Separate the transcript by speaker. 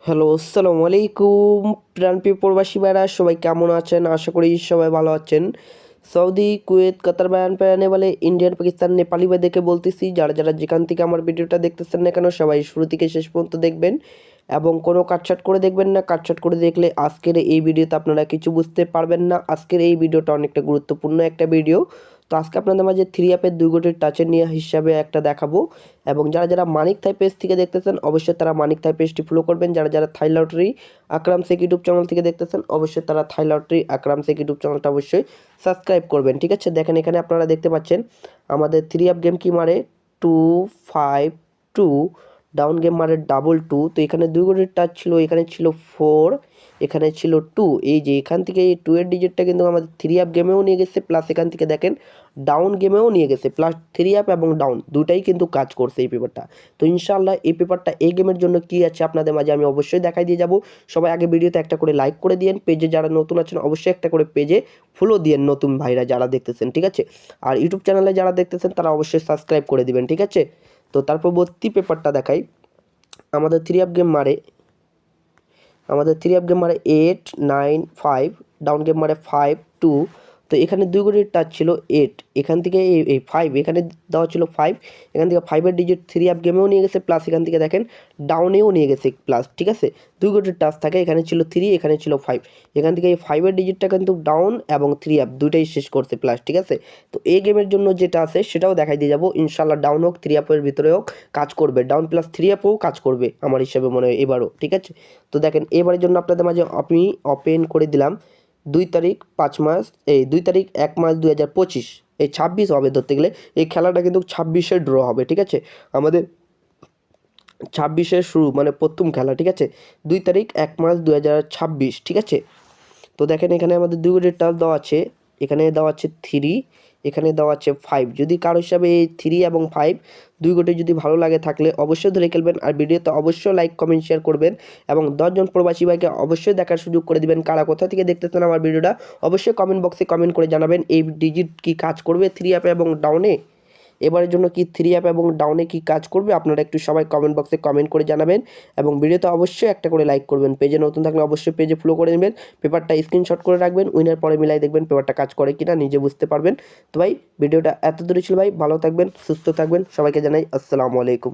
Speaker 1: Hello, আসসালামু আলাইকুম। প্রাণপ্রিয় প্রবাসী ভাইরা সবাই কেমন আছেন? আশা করি সবাই ভালো আছেন। সৌদি, কুয়েত, কাতার, বায়ান, নেপালে, ইন্ডিয়ান, পাকিস্তান, নেপালি ভাইদেরকে বলতেছি যারা যেখান থেকে আমার ভিডিওটা দেখতেছেন না কেন সবাই শুরু থেকে শেষ পর্যন্ত দেখবেন এবং কোনো কাটছাট করে দেখবেন না। কাটছাট করে দেখলে আজকের এই ভিডিওতে আপনারা কিছু বুঝতে পারবেন না। আজকের এই ভিডিওটা অনেকটা গুরুত্বপূর্ণ একটা ভিডিও। তো আজকে আপনাদের মাঝে 3 অ্যাপের 2 গোটির টাচের নিয়ে হিসাবে একটা দেখাবো এবং যারা মানিক থাই পেজ থেকে দেখতেছেন অবশ্যই তারা মানিক থাই পেজটি ফলো করবেন। যারা থাই লটারি আকরাম শেখ ইউটিউব চ্যানেল থেকে দেখতেছেন অবশ্যই তারা থাই লটারি আকরাম শেখ ইউটিউব চ্যানেলটা অবশ্যই সাবস্ক্রাইব করবেন। ঠিক আছে, দেখেন এখানে আপনারা দেখতে পাচ্ছেন আমাদের 3 অ্যাপ গেম কি মারে 252, ডাউন গেম মারে 222। তো এখানে 2 গোটির টাচ ছিল, এখানে ছিল 4, এখানে ছিল 2। এই যে এখান থেকে এই 2 এর ডিজিটটা কিন্তু আমাদের 3 অ্যাপ গেমেও নিয়ে গেছে, প্লাস এখান থেকে দেখেন ডাউন গেমেও নিয়ে গেছে, প্লাস 3 অ্যাপ এবং ডাউন দুটাই কিন্তু কাজ করছে এই পেপারটা। তো ইনশাআল্লাহ এই পেপারটা এই গেমের জন্য কি আছে আপনাদের মাঝে আমি অবশ্যই দেখাই দিয়ে যাব। সবাই আগে ভিডিওতে একটা করে লাইক করে দিয়েন, পেজে যারা নতুন আছেন অবশ্যই একটা করে পেজে ফলো দিয়েন নতুন ভাইরা যারা দেখতেছেন। ঠিক আছে, আর ইউটিউব চ্যানেলে যারা দেখতেছেন তারা অবশ্যই সাবস্ক্রাইব করে দিবেন। ঠিক আছে, তো তারপর পরবর্তী পেপারটা দেখাই। আমাদের 3 অ্যাপ গেম মারে 8, 9, 5, ডাউন গেম মারে 5, 2। তো এখানে 2 গোটির টাচ ছিল 8, এখান থেকে এই 5 এখানে দেওয়া ছিল 5, এখান থেকে 5 এর ডিজিট 3 অ্যাপ গেমেও নিয়ে গেছে, প্লাস এখান থেকে দেখেন ডাউনেও নিয়ে গেছে প্লাস। ঠিক আছে, 2 গোটির টাচ থাকে, এখানে ছিল 3, এখানে ছিল 5, এখান থেকে এই 5 এর ডিজিটটা কিন্তু ডাউন এবং 3 অ্যাপ দুটাই শেষ করছে প্লাস। ঠিক আছে, তো এই গেমের জন্য যেটা আছে সেটাও দেখাই দিয়ে যাবো। ইনশাআল্লাহ ডাউন হোক 3 অ্যাপের ভিতরে হোক কাজ করবে, ডাউন প্লাস 3 অ্যাপও কাজ করবে আমার হিসাবে মনে হয় এবারও। ঠিক আছে, তো দেখেন এবারের জন্য আপনাদের মাঝে আমি ওপেন করে দিলাম 2 তারিখ 5 মাস, এই 2 তারিখ 1 মাস 2025, এই 26 হবে ধরতে গেলে। এই খেলাটা কিন্তু 26-এ ড্র হবে। ঠিক আছে, আমাদের 26-এর শুরু মানে প্রথম খেলা। ঠিক আছে, 2 তারিখ 1 মাস 2026। ঠিক আছে, তো দেখেন এখানে আমাদের 2 গোটির টাচ দেওয়া আছে, এখানে দেওয়া আছে 3, এখানে দেওয়া আছে 5। যদি কারো হিসাবে এই 3 এবং 5 2 গোটি যদি ভালো লাগে থাকলে অবশ্যই ধরে খেলবেন, আর ভিডিওতে অবশ্যই লাইক কমেন্ট শেয়ার করবেন এবং 10 জন প্রবাসী ভাইকে অবশ্যই দেখার সুযোগ করে দিবেন। কারা কোথা থেকে দেখতেছেন আমার ভিডিওটা অবশ্যই কমেন্ট বক্সে কমেন্ট করে জানাবেন এই ডিজিট কি কাজ করবে 3 অ্যাপে এবং ডাউনে। এবারের জন্য কি 3 অ্যাপ এবং ডাউনে কি কাজ করবে আপনারা একটু সবাই কমেন্ট বক্সে কমেন্ট করে জানাবেন এবং ভিডিওতে অবশ্যই একটা করে লাইক করবেন। পেজে নতুন থাকলে অবশ্যই পেজে ফলো করে নেবেন, পেপারটা স্ক্রিনশট করে রাখবেন, উইনার পরে মিলাই দেখবেন পেপারটা কাজ করে কিনা নিজে বুঝতে পারবেন। তো ভাই ভিডিওটা এত দূরে ছিল ভাই, ভালো থাকবেন, সুস্থ থাকবেন, সবাইকে জানাই আসসালামু আলাইকুম।